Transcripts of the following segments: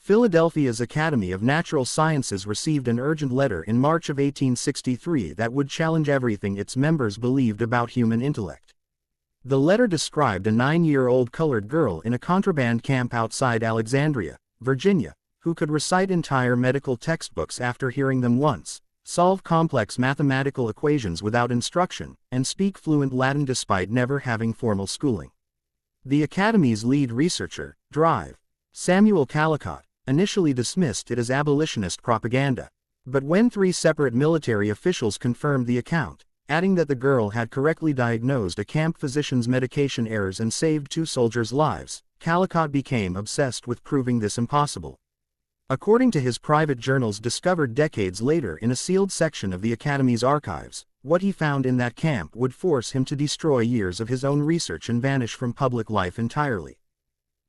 Philadelphia's Academy of Natural Sciences received an urgent letter in March of 1863 that would challenge everything its members believed about human intellect. The letter described a 9-year-old colored girl in a contraband camp outside Alexandria, Virginia, who could recite entire medical textbooks after hearing them once, solve complex mathematical equations without instruction, and speak fluent Latin despite never having formal schooling. The Academy's lead researcher, Drive, Samuel Callicott, initially dismissed it as abolitionist propaganda. But when 3 separate military officials confirmed the account, adding that the girl had correctly diagnosed a camp physician's medication errors and saved 2 soldiers' lives, Callicott became obsessed with proving this impossible. According to his private journals discovered decades later in a sealed section of the Academy's archives, what he found in that camp would force him to destroy years of his own research and vanish from public life entirely.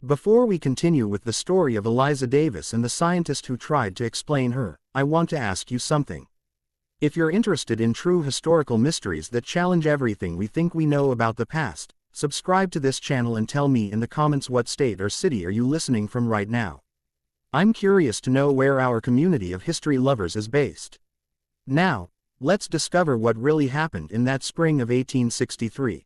Before we continue with the story of Eliza Davis and the scientist who tried to explain her, I want to ask you something. If you're interested in true historical mysteries that challenge everything we think we know about the past, subscribe to this channel and tell me in the comments what state or city are you listening from right now. I'm curious to know where our community of history lovers is based. Now, let's discover what really happened in that spring of 1863.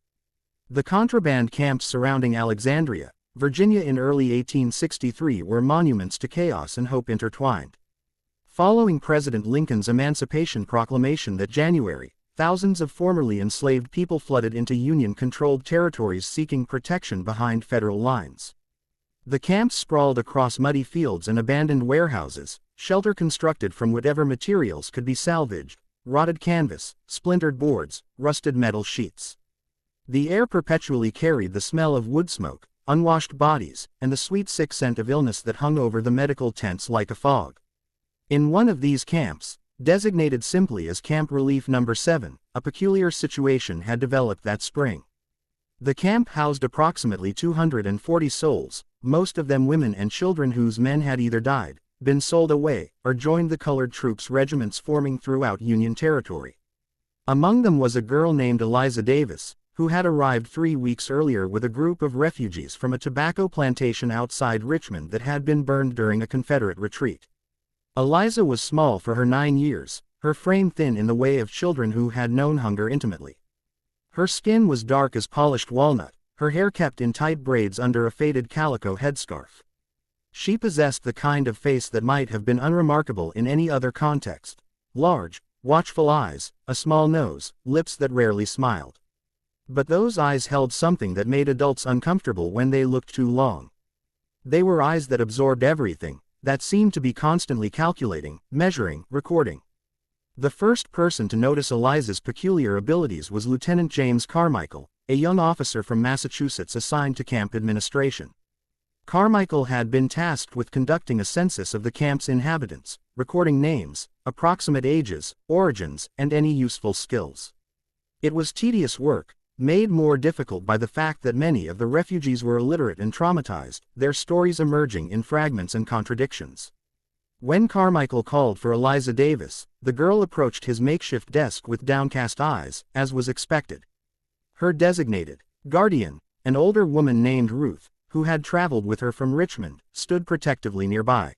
The contraband camps surrounding Alexandria, Virginia in early 1863 were monuments to chaos and hope intertwined. Following President Lincoln's Emancipation Proclamation that January, thousands of formerly enslaved people flooded into Union-controlled territories seeking protection behind federal lines. The camps sprawled across muddy fields and abandoned warehouses, shelter constructed from whatever materials could be salvaged, rotted canvas, splintered boards, rusted metal sheets. The air perpetually carried the smell of wood smoke, unwashed bodies, and the sweet sick scent of illness that hung over the medical tents like a fog. In one of these camps, designated simply as Camp Relief No. 7, a peculiar situation had developed that spring. The camp housed approximately 240 souls, most of them women and children whose men had either died, been sold away, or joined the colored troops regiments forming throughout Union territory. Among them was a girl named Eliza Davis, who had arrived 3 weeks earlier with a group of refugees from a tobacco plantation outside Richmond that had been burned during a Confederate retreat. Eliza was small for her 9 years, her frame thin in the way of children who had known hunger intimately. Her skin was dark as polished walnut, her hair kept in tight braids under a faded calico headscarf. She possessed the kind of face that might have been unremarkable in any other context: large, watchful eyes, a small nose, lips that rarely smiled. But those eyes held something that made adults uncomfortable when they looked too long. They were eyes that absorbed everything, that seemed to be constantly calculating, measuring, recording. The first person to notice Eliza's peculiar abilities was Lieutenant James Carmichael, a young officer from Massachusetts assigned to camp administration. Carmichael had been tasked with conducting a census of the camp's inhabitants, recording names, approximate ages, origins, and any useful skills. It was tedious work, made more difficult by the fact that many of the refugees were illiterate and traumatized, their stories emerging in fragments and contradictions. When Carmichael called for Eliza Davis, the girl approached his makeshift desk with downcast eyes, as was expected. Her designated guardian, an older woman named Ruth, who had traveled with her from Richmond, stood protectively nearby.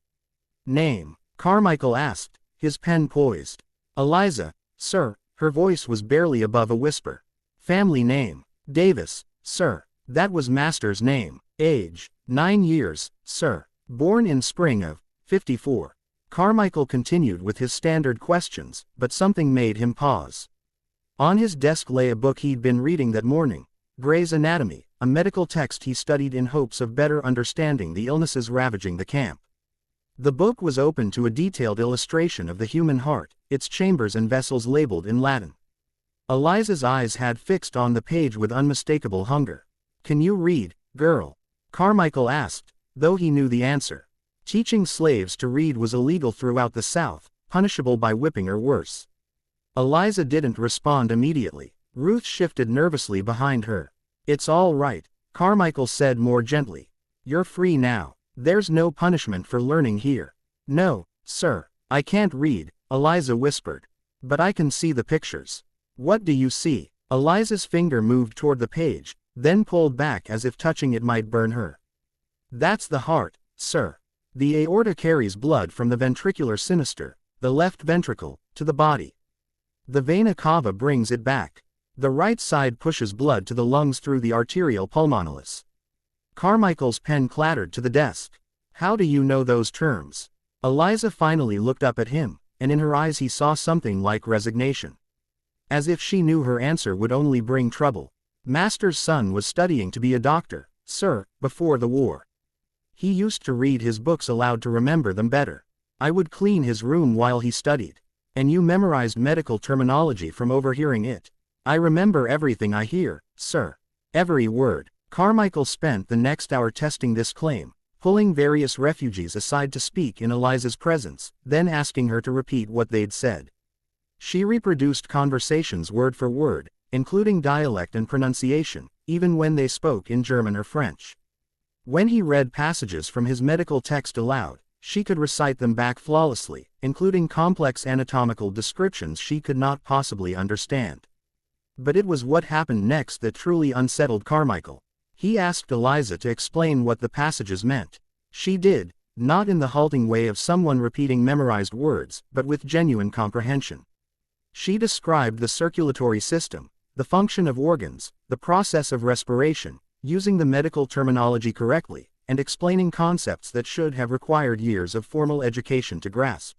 "Name?" Carmichael asked, his pen poised. "Eliza, sir." Her voice was barely above a whisper. "Family name?" "Davis, sir." "That was master's name." "Age?" 9 years, sir." "Born in spring of '54. Carmichael continued with his standard questions, but something made him pause. On his desk lay a book he'd been reading that morning, Gray's Anatomy, a medical text he studied in hopes of better understanding the illnesses ravaging the camp. The book was open to a detailed illustration of the human heart, its chambers and vessels labeled in Latin. Eliza's eyes had fixed on the page with unmistakable hunger. "Can you read, girl?" Carmichael asked, though he knew the answer. Teaching slaves to read was illegal throughout the South, punishable by whipping or worse. Eliza didn't respond immediately. Ruth shifted nervously behind her. "It's all right," Carmichael said more gently. "You're free now. There's no punishment for learning here." "No, sir, I can't read," Eliza whispered. "But I can see the pictures." "What do you see?" Eliza's finger moved toward the page, then pulled back as if touching it might burn her. "That's the heart, sir." The aorta carries blood from the ventricular sinister, the left ventricle, to the body. The vena cava brings it back. The right side pushes blood to the lungs through the arteriole pulmonalis. Carmichael's pen clattered to the desk. How do you know those terms? Eliza finally looked up at him, and in her eyes he saw something like resignation. As if she knew her answer would only bring trouble. Master's son was studying to be a doctor, sir, before the war. He used to read his books aloud to remember them better. I would clean his room while he studied. And you memorized medical terminology from overhearing it. I remember everything I hear, sir. Every word. Carmichael spent the next hour testing this claim, pulling various refugees aside to speak in Eliza's presence, then asking her to repeat what they'd said. She reproduced conversations word for word, including dialect and pronunciation, even when they spoke in German or French. When he read passages from his medical text aloud, she could recite them back flawlessly, including complex anatomical descriptions she could not possibly understand. But it was what happened next that truly unsettled Carmichael. He asked Eliza to explain what the passages meant. She did, not in the halting way of someone repeating memorized words, but with genuine comprehension. She described the circulatory system, the function of organs, the process of respiration, using the medical terminology correctly, and explaining concepts that should have required years of formal education to grasp.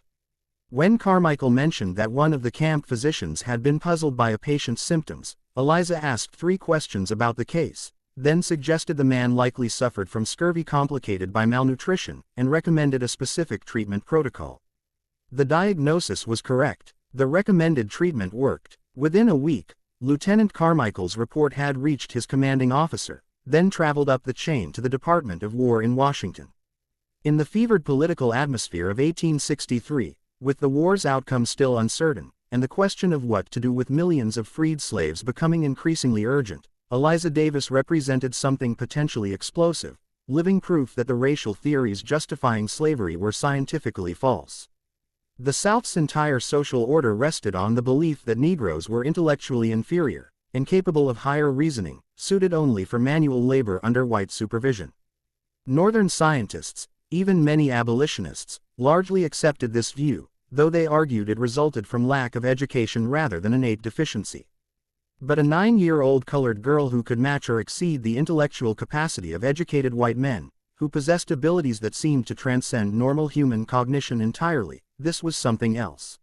When Carmichael mentioned that one of the camp physicians had been puzzled by a patient's symptoms, Eliza asked 3 questions about the case, then suggested the man likely suffered from scurvy complicated by malnutrition, and recommended a specific treatment protocol. The diagnosis was correct. The recommended treatment worked. Within a week, Lieutenant Carmichael's report had reached his commanding officer, then traveled up the chain to the Department of War in Washington. In the fevered political atmosphere of 1863, with the war's outcome still uncertain, and the question of what to do with millions of freed slaves becoming increasingly urgent, Eliza Davis represented something potentially explosive, living proof that the racial theories justifying slavery were scientifically false. The South's entire social order rested on the belief that Negroes were intellectually inferior, incapable of higher reasoning, suited only for manual labor under white supervision. Northern scientists, even many abolitionists, largely accepted this view, though they argued it resulted from lack of education rather than innate deficiency. But a 9-year-old colored girl who could match or exceed the intellectual capacity of educated white men, who possessed abilities that seemed to transcend normal human cognition entirely, this was something else.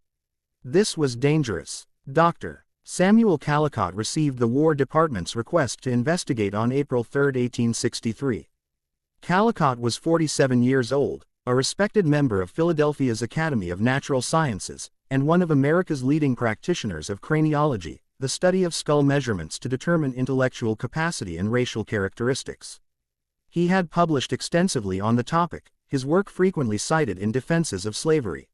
This was dangerous. Dr. Samuel Callicott received the War Department's request to investigate on April 3, 1863. Callicott was 47 years old, a respected member of Philadelphia's Academy of Natural Sciences, and one of America's leading practitioners of craniology, the study of skull measurements to determine intellectual capacity and racial characteristics. He had published extensively on the topic, his work frequently cited in defenses of slavery.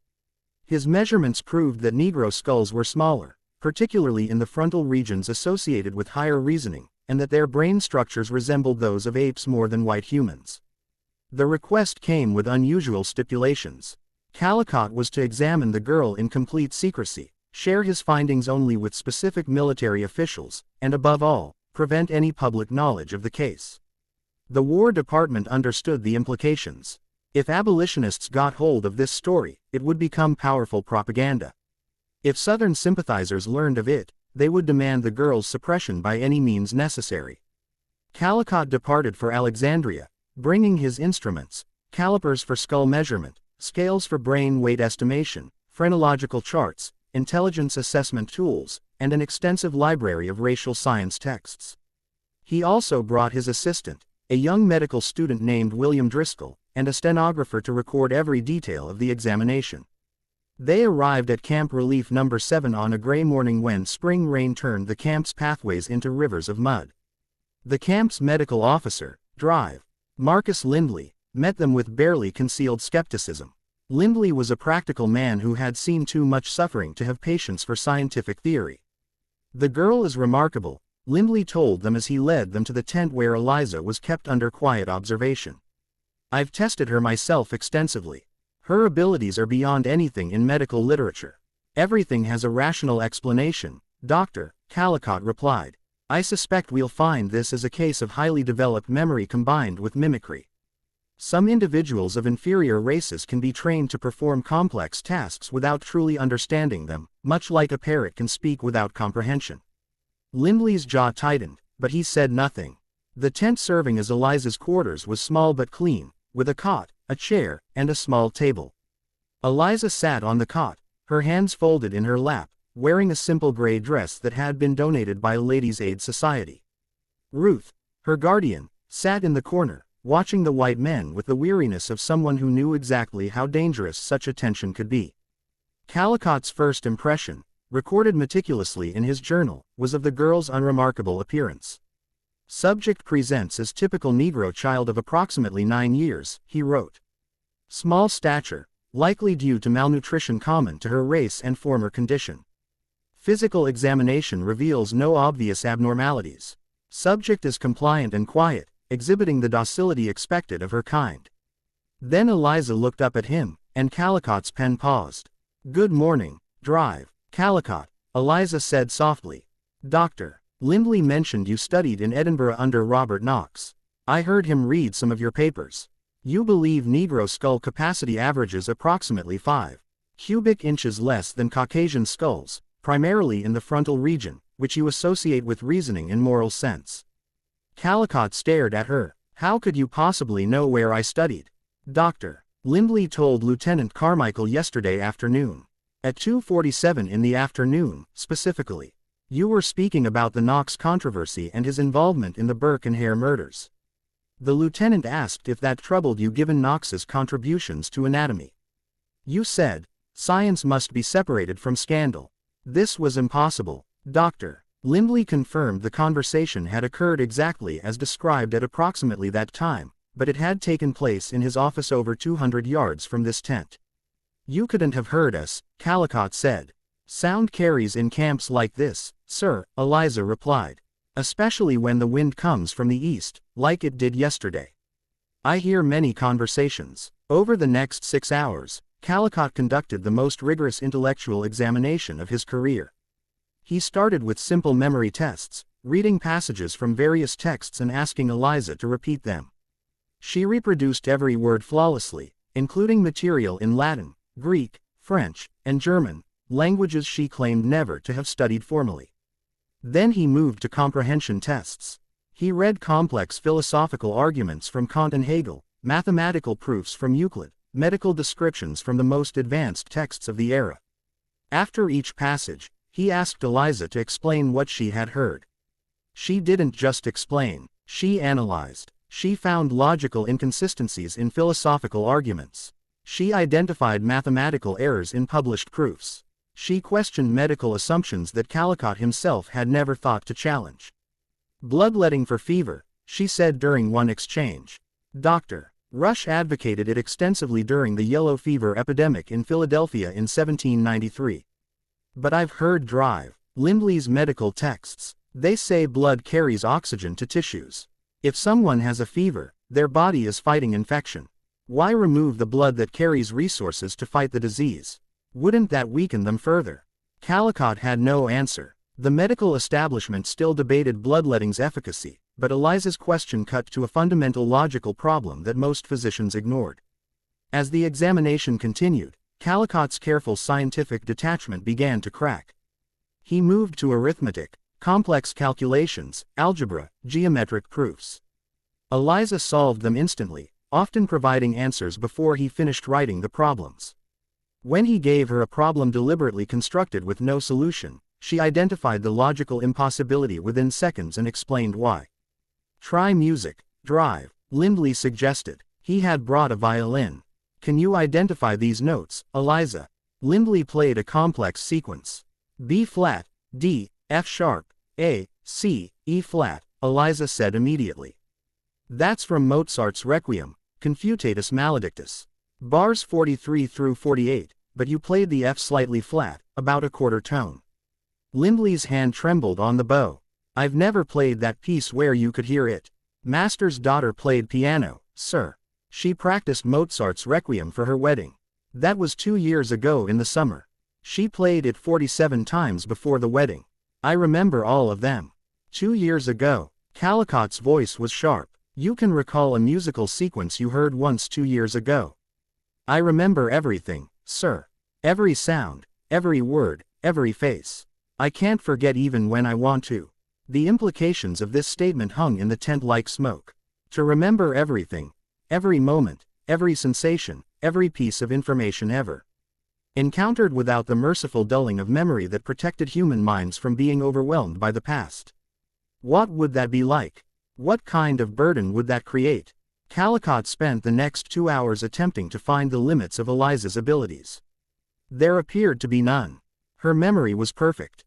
His measurements proved that Negro skulls were smaller, particularly in the frontal regions associated with higher reasoning, and that their brain structures resembled those of apes more than white humans. The request came with unusual stipulations. Callicott was to examine the girl in complete secrecy, share his findings only with specific military officials, and above all, prevent any public knowledge of the case. The War Department understood the implications. If abolitionists got hold of this story, it would become powerful propaganda. If Southern sympathizers learned of it, they would demand the girl's suppression by any means necessary. Callicott departed for Alexandria, bringing his instruments, calipers for skull measurement, scales for brain weight estimation, phrenological charts, intelligence assessment tools, and an extensive library of racial science texts. He also brought his assistant, a young medical student named William Driscoll, and a stenographer to record every detail of the examination. They arrived at Camp Relief No. 7 on a gray morning when spring rain turned the camp's pathways into rivers of mud. The camp's medical officer, Drive, Marcus Lindley, met them with barely concealed skepticism. Lindley was a practical man who had seen too much suffering to have patience for scientific theory. "The girl is remarkable," Lindley told them as he led them to the tent where Eliza was kept under quiet observation. "I've tested her myself extensively. Her abilities are beyond anything in medical literature. Everything has a rational explanation," Dr. Callicott replied. "I suspect we'll find this is a case of highly developed memory combined with mimicry." Some individuals of inferior races can be trained to perform complex tasks without truly understanding them, much like a parrot can speak without comprehension. Lindley's jaw tightened, but he said nothing. The tent serving as Eliza's quarters was small but clean, with a cot, a chair, and a small table. Eliza sat on the cot, her hands folded in her lap, wearing a simple gray dress that had been donated by a Ladies' Aid Society. Ruth, her guardian, sat in the corner, watching the white men with the weariness of someone who knew exactly how dangerous such attention could be. Callicott's first impression, recorded meticulously in his journal, was of the girl's unremarkable appearance. Subject presents as typical Negro child of approximately 9 years, he wrote. Small stature, likely due to malnutrition common to her race and former condition. Physical examination reveals no obvious abnormalities. Subject is compliant and quiet, exhibiting the docility expected of her kind. Then Eliza looked up at him, and Callicott's pen paused. Good morning, Drive, Callicott, Eliza said softly. Dr. Lindley mentioned you studied in Edinburgh under Robert Knox. I heard him read some of your papers. You believe Negro skull capacity averages approximately 5 cubic inches less than Caucasian skulls, primarily in the frontal region, which you associate with reasoning in moral sense. Callicott stared at her. How could you possibly know where I studied? Dr. Lindley told Lieutenant Carmichael yesterday afternoon. At 2:47 in the afternoon, specifically. You were speaking about the Knox controversy and his involvement in the Burke and Hare murders. The lieutenant asked if that troubled you given Knox's contributions to anatomy. You said, science must be separated from scandal. This was impossible. Dr. Lindley confirmed the conversation had occurred exactly as described at approximately that time, but it had taken place in his office over 200 yards from this tent. You couldn't have heard us, Callicott said. Sound carries in camps like this, sir, Eliza replied. Especially when the wind comes from the east, like it did yesterday. I hear many conversations. Over the next 6 hours, Callicott conducted the most rigorous intellectual examination of his career. He started with simple memory tests, reading passages from various texts and asking Eliza to repeat them. She reproduced every word flawlessly, including material in Latin, Greek, French, and German, languages she claimed never to have studied formally. Then he moved to comprehension tests. He read complex philosophical arguments from Kant and Hegel, mathematical proofs from Euclid, medical descriptions from the most advanced texts of the era. After each passage, he asked Eliza to explain what she had heard. She didn't just explain, she analyzed. She found logical inconsistencies in philosophical arguments. She identified mathematical errors in published proofs. She questioned medical assumptions that Callicott himself had never thought to challenge. Bloodletting for fever, she said during one exchange. Dr. Rush advocated it extensively during the yellow fever epidemic in Philadelphia in 1793. But I've heard Drive Lindley's medical texts. They say blood carries oxygen to tissues. If someone has a fever, their body is fighting infection. Why remove the blood that carries resources to fight the disease? Wouldn't that weaken them further? Callicott had no answer. The medical establishment still debated bloodletting's efficacy, but Eliza's question cut to a fundamental logical problem that most physicians ignored. As the examination continued, Callicott's careful scientific detachment began to crack. He moved to arithmetic, complex calculations, algebra, geometric proofs. Eliza solved them instantly, often providing answers before he finished writing the problems. When he gave her a problem deliberately constructed with no solution, she identified the logical impossibility within seconds and explained why. Try music, Drive, Lindley suggested. He had brought a violin. Can you identify these notes, Eliza? Lindley played a complex sequence. B flat, D, F sharp, A, C, E flat, Eliza said immediately. That's from Mozart's Requiem, Confutatus Maledictus. Bars 43 through 48, but you played the F slightly flat, about a quarter tone. Lindley's hand trembled on the bow. I've never played that piece where you could hear it. Master's daughter played piano, sir. She practiced Mozart's Requiem for her wedding. That was 2 years ago in the summer. She played it 47 times before the wedding. I remember all of them. 2 years ago. Callicott's voice was sharp. You can recall a musical sequence you heard once 2 years ago. I remember everything, sir. Every sound, every word, every face. I can't forget even when I want to. The implications of this statement hung in the tent like smoke. To remember everything, every moment, every sensation, every piece of information ever encountered without the merciful dulling of memory that protected human minds from being overwhelmed by the past. What would that be like? What kind of burden would that create? Callcott spent the next 2 hours attempting to find the limits of Eliza's abilities. There appeared to be none. Her memory was perfect.